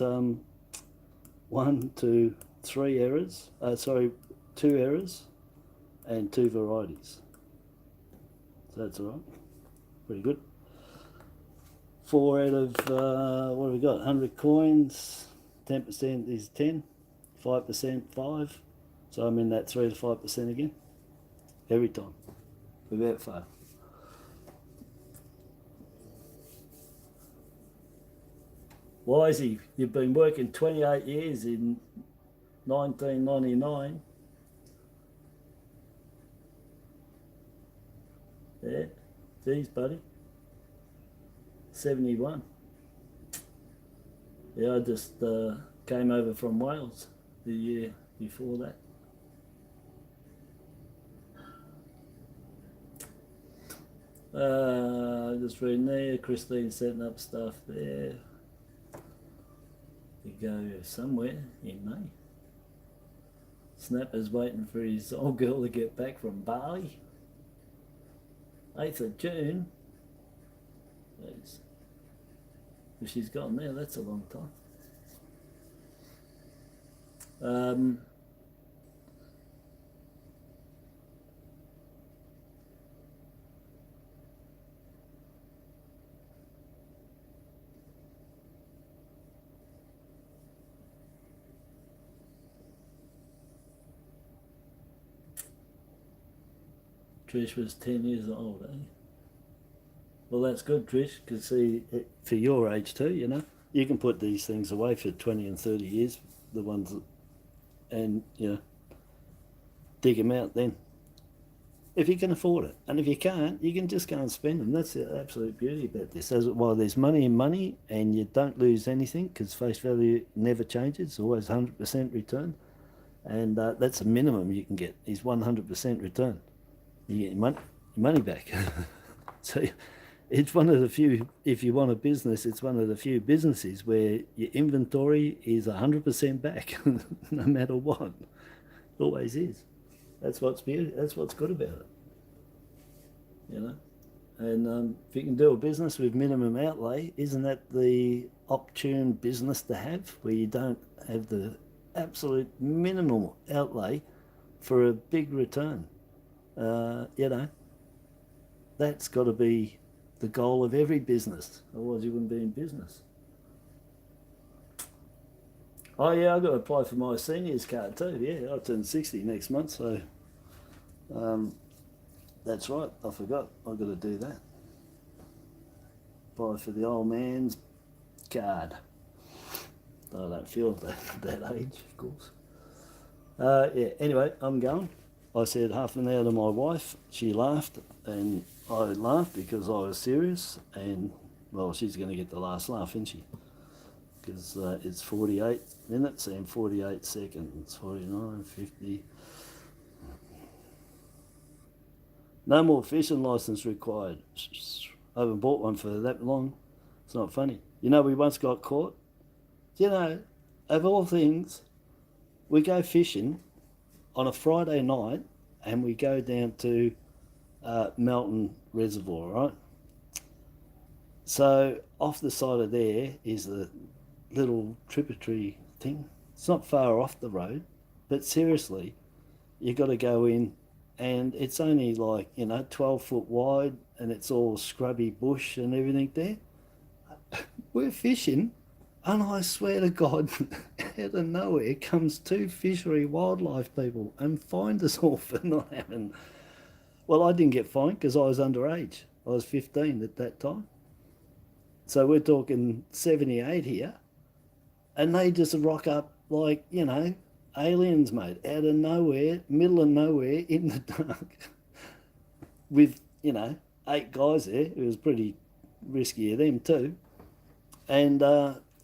1, 2, 3 errors, 2 errors and 2 varieties. So that's all right, pretty good. 4 out of, what have we got, 100 coins, 10% is 10, 5% 5. So I'm in that 3 to 5% again, every time, without fail. Wisey, you've been working 28 years in 1999. Yeah, geez, buddy. 71. Yeah, I just came over from Wales the year before that. Just reading there, Christine setting up stuff there. To go somewhere in May. Snapper's waiting for his old girl to get back from Bali. 8th of June. Jeez. If she's gone there, that's a long time. Trish was 10 years old, eh? Well, that's good, Trish, because see, for your age too, you know, you can put these things away for 20 and 30 years, the ones that, and, you know, dig them out then. If you can afford it. And if you can't, you can just go and spend them. That's the absolute beauty about this. While there's money in money and you don't lose anything because face value never changes, it's always 100% return. And that's a minimum you can get, is 100% return. You get your money back. So it's one of the few, if you want a business, it's one of the few businesses where your inventory is 100% back, no matter what. It always is. That's what's beautiful. That's what's good about it. You know, and if you can do a business with minimum outlay, isn't that the opportune business to have, where you don't have the absolute minimal outlay for a big return? You know, that's got to be the goal of every business, otherwise you wouldn't be in business. Oh yeah, I've got to apply for my seniors card too. Yeah, I turn 60 next month, so that's right, I forgot, I've got to do that. Apply for the old man's card. I don't feel that age, of course. Yeah, anyway, I'm going. I said half an hour to my wife, she laughed, and I laughed because I was serious, and well, she's going to get the last laugh, isn't she? Because it's 48 minutes and 48 seconds, 49, 50. No more fishing license required. I haven't bought one for that long. It's not funny. You know, we once got caught. You know, of all things, we go fishing on a Friday night, and we go down to Melton Reservoir, right? So off the side of there is a little tributary thing. It's not far off the road, but seriously, you got to go in, and it's only like, you know, 12 foot wide, and it's all scrubby bush and everything there. We're fishing, and I swear to God, out of nowhere comes 2 fishery wildlife people and find us all for not having... Well, I didn't get fined because I was underage. I was 15 at that time. So we're talking 78 here. And they just rock up like, you know, aliens, mate, out of nowhere, middle of nowhere, in the dark. With, you know, 8 guys there. It was pretty risky of them too. And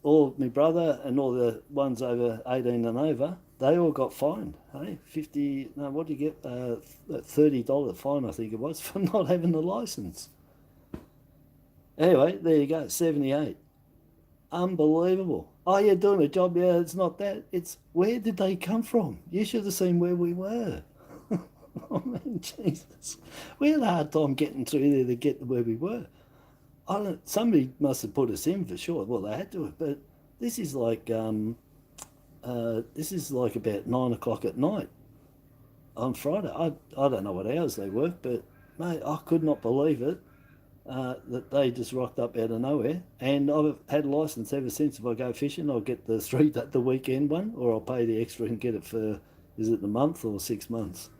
all my brother and all the ones over 18 and over, they all got fined. Hey, 50. No, what do you get? $30 fine, I think it was, for not having the license. Anyway, there you go. 78. Unbelievable. Oh, you're doing a job. Yeah, it's not that. It's where did they come from? You should have seen where we were. I mean, Jesus. We had a hard time getting through there to get to where we were. Somebody must have put us in for sure. Well, they had to, but this is like about 9 o'clock at night on Friday. I don't know what hours they work, but mate, I could not believe it that they just rocked up out of nowhere. And I've had a license ever since. If I go fishing, I'll get the weekend one, or I'll pay the extra and get it for, is it the month or 6 months?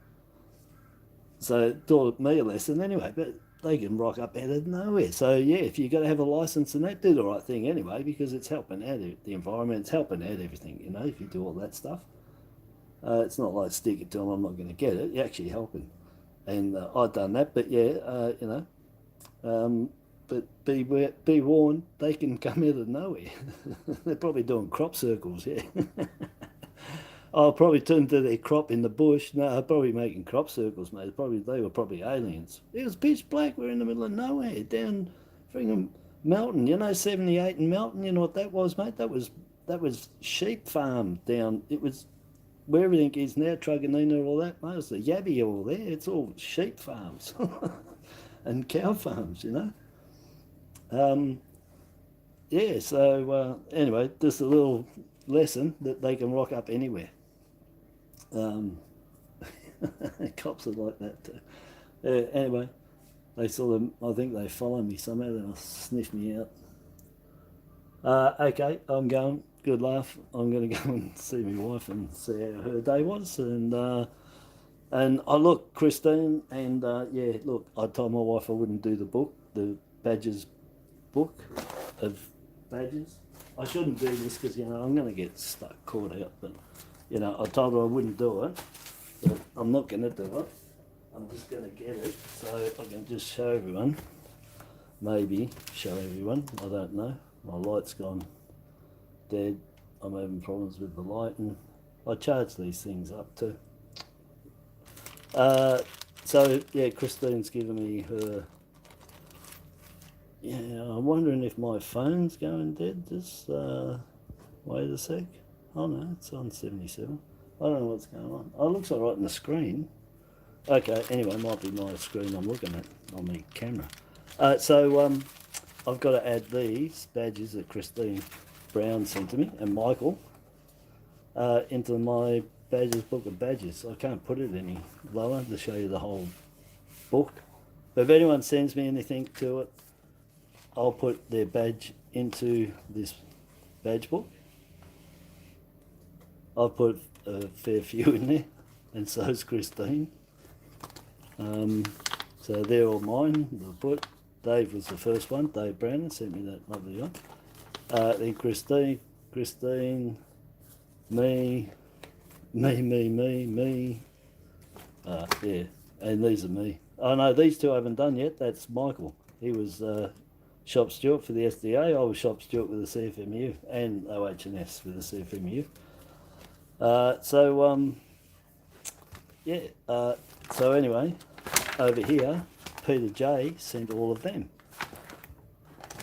So it taught me a lesson anyway, but they can rock up out of nowhere. So yeah, if you've got to have a license and that, do the right thing anyway, because it's helping out the environment, it's helping out everything, you know, if you do all that stuff. It's not like stick it to them, I'm not going to get it, you're actually helping. And I've done that, but yeah, you know, but be warned, they can come out of nowhere. They're probably doing crop circles, yeah. I'll probably turn to their crop in the bush. No, they're probably making crop circles, mate. They were probably aliens. It was pitch black. We're in the middle of nowhere, down freaking Melton. You know, 78 and Melton. You know what that was, mate? That was sheep farm down. It was where everything is now, Truganina, all that. Mate, it's the Yabby all there. It's all sheep farms and cow farms. You know. Yeah. So anyway, just a little lesson that they can rock up anywhere. Cops are like that too. Anyway, they sort of, I think they follow me somehow, they'll sniff me out. Okay, I'm going. Good laugh. I'm going to go and see my wife and see how her day was. And I look, Christine, and yeah, look, I told my wife I wouldn't do the badges book of badges. I shouldn't do this because, you know, I'm going to get caught out, but, you know, I told her I wouldn't do it, but I'm not going to do it. I'm just going to get it so I can just show everyone, maybe show everyone, I don't know. My light's gone dead. I'm having problems with the light, and I charge these things up too. So, yeah, Christine's given me her. Yeah, I'm wondering if my phone's going dead. Just wait a sec. Oh no, it's on 77. I don't know what's going on. Oh, it looks all right on the screen. Okay, anyway, it might be my screen I'm looking at on the camera. So I've got to add these badges that Christine Brown sent to me and Michael into my badges book of badges. I can't put it any lower to show you the whole book. But if anyone sends me anything to it, I'll put their badge into this badge book. I've put a fair few in there, and so's Christine. So they're all mine. I've put. Dave was the first one. Dave Brandon sent me that lovely one. Then Christine, me. Yeah, and these are me. Oh no, these two I haven't done yet. That's Michael. He was shop steward for the SDA. I was shop steward with the CFMU and OH&S with the CFMU. Yeah. So anyway, over here, Peter J sent all of them,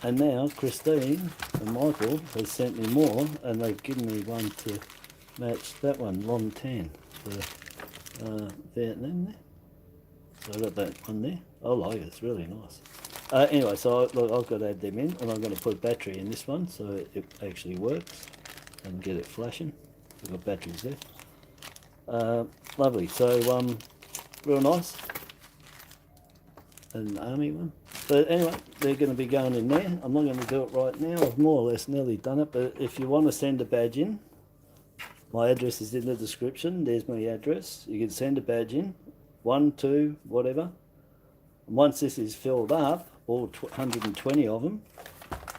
and now Christine and Michael has sent me more, and they've given me one to match that one, Long Tan for Vietnam there. So I got that one there. I like it. It's really nice. Anyway, so look, I've got to add them in, and I'm going to put battery in this one so it actually works and get it flashing. We've got batteries there. Lovely. So real nice. An army one. But anyway, they're going to be going in there. I'm not going to do it right now. I've more or less nearly done it. But if you want to send a badge in, my address is in the description. There's my address. You can send a badge in, 1, 2, whatever. And once this is filled up, all 120 of them,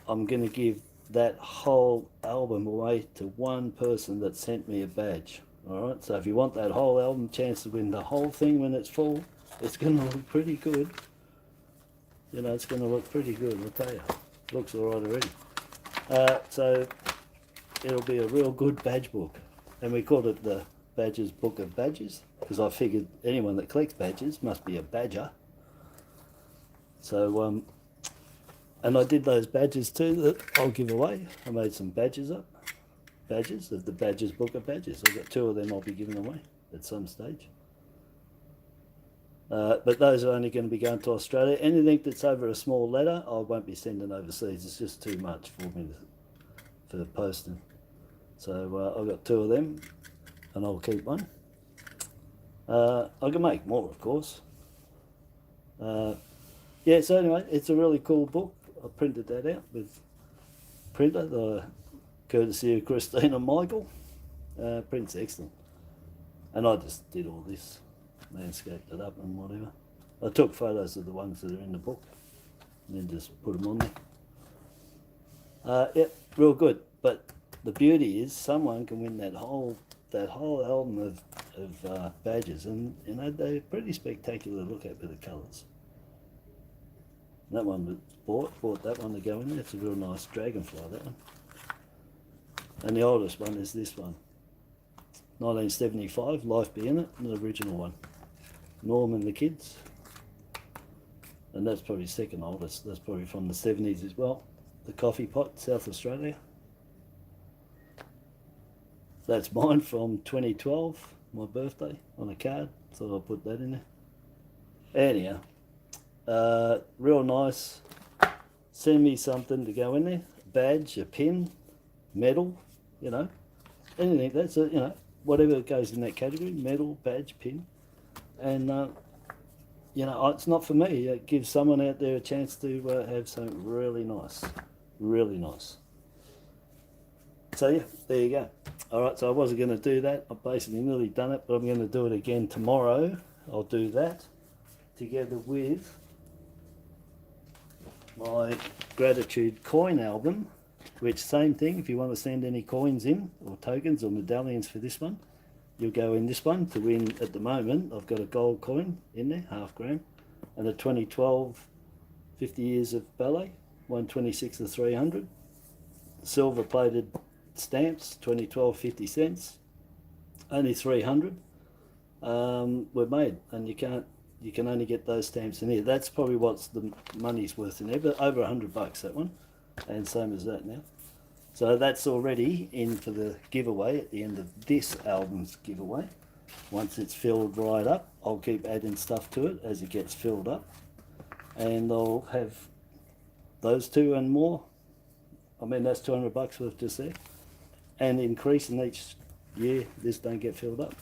I'm going to give that whole album away to one person that sent me a badge. All right. So if you want that whole album, chance to win the whole thing when it's full, it's going to look pretty good. You know, it's going to look pretty good, I'll tell you. Looks all right already. So it'll be a real good badge book. And we called it the Badgers Book of Badges, because I figured anyone that collects badges must be a badger. So, and I did those badges too that I'll give away. I made some badges up. Badges of the Badgers Book of Badges. I've got 2 of them I'll be giving away at some stage. But those are only going to be going to Australia. Anything that's over a small letter, I won't be sending overseas. It's just too much for me for posting. So I've got 2 of them, and I'll keep one. I can make more, of course. Yeah, so anyway, it's a really cool book. I printed that out with printer, the courtesy of Christine and Michael. Print's excellent. And I just did all this, landscaped it up and whatever. I took photos of the ones that are in the book and then just put them on there. Yeah, real good. But the beauty is someone can win that whole album of badges, and you know, they're pretty spectacular to look at with the colours. That one was bought that one to go in there. It's a real nice dragonfly, that one. And the oldest one is this one. 1975, Life Be In It, the original one. Norm and the Kids. And that's probably second oldest. That's probably from the 70s as well. The Coffee Pot, South Australia. That's mine from 2012, my birthday, on a card. So I'll put that in there. Anyhow, real nice. Send me something to go in there. A badge, a pin, medal, you know, anything. That's it, you know, whatever goes in that category. Medal, badge, pin. And, you know, it's not for me. It gives someone out there a chance to have something really nice. Really nice. So, yeah, there you go. All right, so I wasn't going to do that. I've basically nearly done it, but I'm going to do it again tomorrow. I'll do that together with my gratitude coin album, which same thing, if you want to send any coins in or tokens or medallions for this one, you'll go in this one to win. At the moment I've got a gold coin in there, half gram, and a 2012 50 years of ballet, 126 of 300, silver plated stamps, 2012 50 cents, only 300 were made, and you can only get those stamps in here. That's probably what's the money's worth in there, but over $100 that one, and same as that now. So that's already in for the giveaway at the end of this album's giveaway. Once it's filled right up, I'll keep adding stuff to it as it gets filled up, and I'll have those 2 and more. I mean, that's $200 worth just there, and increasing each year this don't get filled up.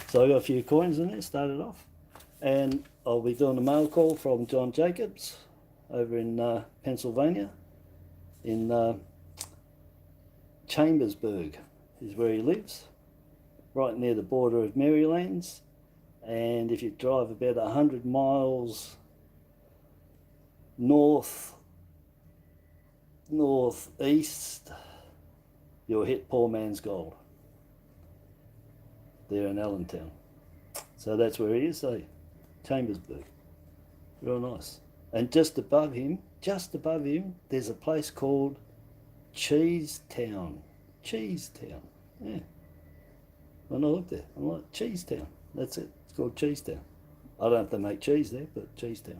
So I've got a few coins in there, started off. And I'll be doing a mail call from John Jacobs over in Pennsylvania, in Chambersburg is where he lives, right near the border of Maryland's. And if you drive about 100 miles northeast, you'll hit Poor Man's Gold. There in Allentown. So that's where he is, eh? Chambersburg. Real nice. And just above him, there's a place called Cheesetown. Cheesetown. Yeah. When I looked there, I'm like, Cheesetown. That's it. It's called Cheesetown. I don't know if they make cheese there, but Cheesetown.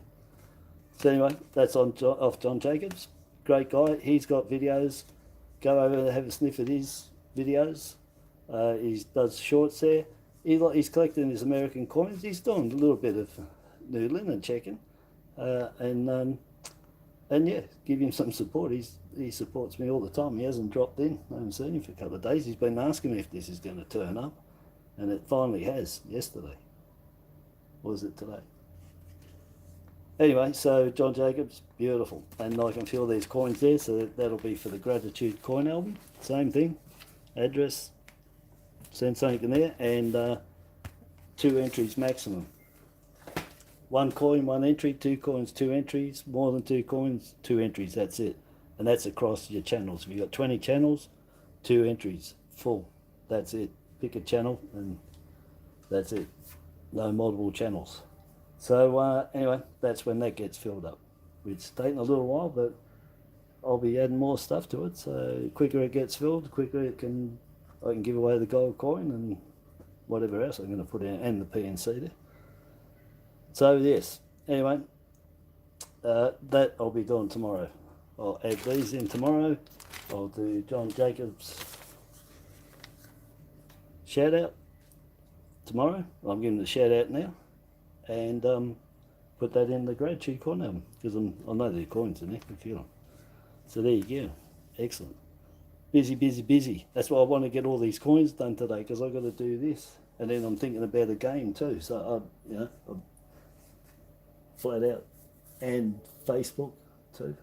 So anyway, that's off John Jacobs. Great guy. He's got videos. Go over and have a sniff at his videos. He does shorts there. He's collecting his American coins. He's doing a little bit of noodling and checking, and yeah, give him some support. He supports me all the time. He hasn't dropped in. I haven't seen him for a couple of days. He's been asking me if this is going to turn up, and it finally has yesterday. Or was it today? Anyway, so John Jacobs, beautiful, and I can feel these coins there, so that'll be for the gratitude coin album. Same thing, address. Send something in there, and 2 entries maximum. 1 coin, 1 entry, 2 coins, 2 entries, more than 2 coins, 2 entries, that's it. And that's across your channels. If you've got 20 channels, 2 entries, full, that's it. Pick a channel and that's it. No multiple channels. So anyway, that's when that gets filled up. It's taken a little while, but I'll be adding more stuff to it. So the quicker it gets filled, the quicker I can give away the gold coin and whatever else I'm going to put in, and the PNC there. So yes, anyway, that I'll be doing tomorrow. I'll add these in tomorrow. I'll do John Jacobs shout out tomorrow. I'm giving the shout out now, and put that in the gratitude coin album because I know the coins in there. I feel them. So there you go. Excellent. Busy, busy, busy. That's why I want to get all these coins done today, because I've got to do this, and then I'm thinking about a game too. So I'm flat out, and Facebook too.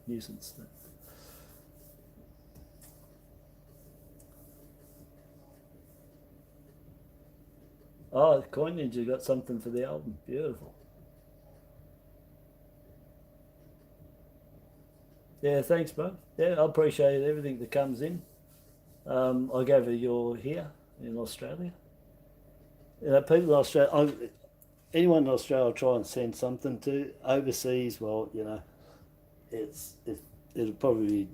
Nuisance. Oh, Coin Ninja got something for the album. Beautiful. Yeah, thanks, bro. Yeah, I appreciate everything that comes in. I gather you're here in Australia. People in Australia, anyone in Australia will try and send something to. Overseas, well, it'll probably be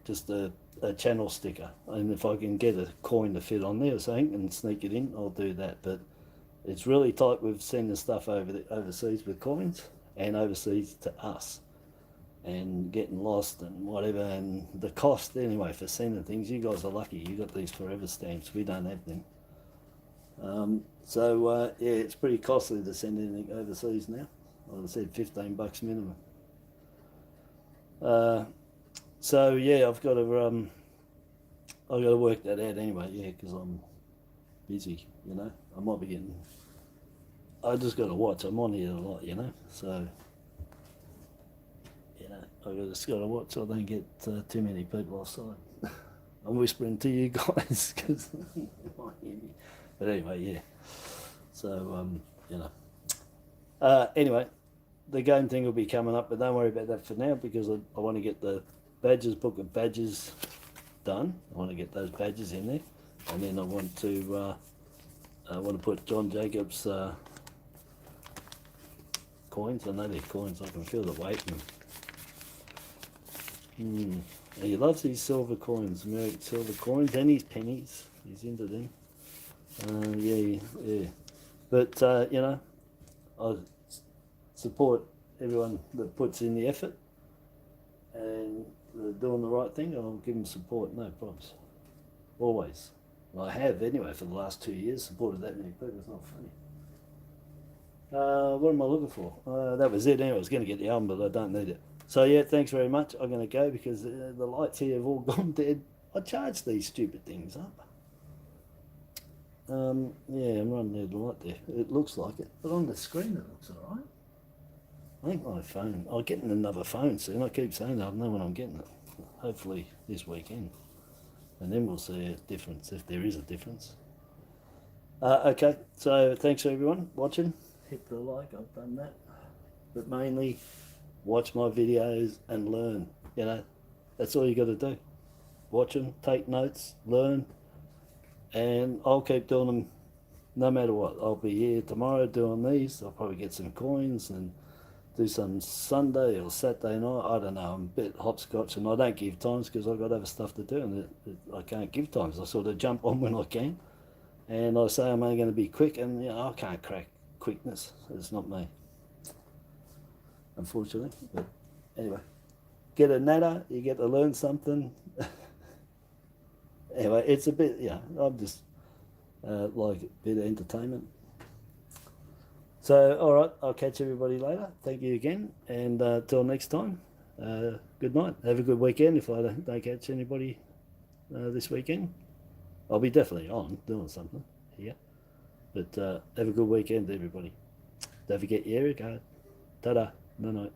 just a channel sticker. And if I can get a coin to fit on there or something and sneak it in, I'll do that. But it's really tight with sending stuff overseas with coins and overseas to us, and getting lost and whatever, and the cost anyway for sending things. You guys are lucky, you got these forever stamps, we don't have them. Yeah, it's pretty costly to send anything overseas now. Like I said, $15 minimum. So yeah, I've got to work that out anyway. Yeah, because I'm busy. I might be getting. I just got to watch. I'm on here a lot. So. I just got to watch so I don't get too many people offside. I'm whispering to you guys because you might hear me. But anyway, yeah. So, anyway, the game thing will be coming up, but don't worry about that for now, because I want to get the book of badges done. I want to get those badges in there, and then I want to put John Jacobs coins. I know they're coins. I can feel the weight in them. He loves these silver coins, American silver coins, and his pennies. He's into them. Yeah. But I support everyone that puts in the effort and they're doing the right thing. I'll give them support, no problems. Always. Well, I have anyway for the last 2 years. Supported that many people. It's not funny. What am I looking for? That was it. Anyway, I was going to get the album, but I don't need it. So yeah, thanks very much. I'm going to go because the lights here have all gone dead. I charge these stupid things up. Yeah, I'm running out of light there. It looks like it, but on the screen it looks alright. I think my phone. I'll get another phone soon. I keep saying that. I don't know when I'm getting it. Hopefully this weekend, and then we'll see a difference if there is a difference. Okay, so thanks everyone watching. Hit the like. I've done that, but mainly. Watch my videos and learn. That's all you got to do. Watch them, take notes, learn, and I'll keep doing them no matter what. I'll be here tomorrow doing these. I'll probably get some coins and do some Sunday or Saturday night. I don't know. I'm a bit hopscotch, and I don't give times because I've got other stuff to do, and I can't give times. I sort of jump on when I can, and I say I'm only going to be quick, and I can't crack quickness. It's not me. Unfortunately, but anyway, get a natter, you get to learn something. Anyway, it's a bit, I'm just like a bit of entertainment. So, all right, I'll catch everybody later. Thank you again, and till next time, good night. Have a good weekend. If I don't catch anybody this weekend, I'll be definitely on doing something here. But have a good weekend, everybody. Don't forget your area card. Ta-da. No.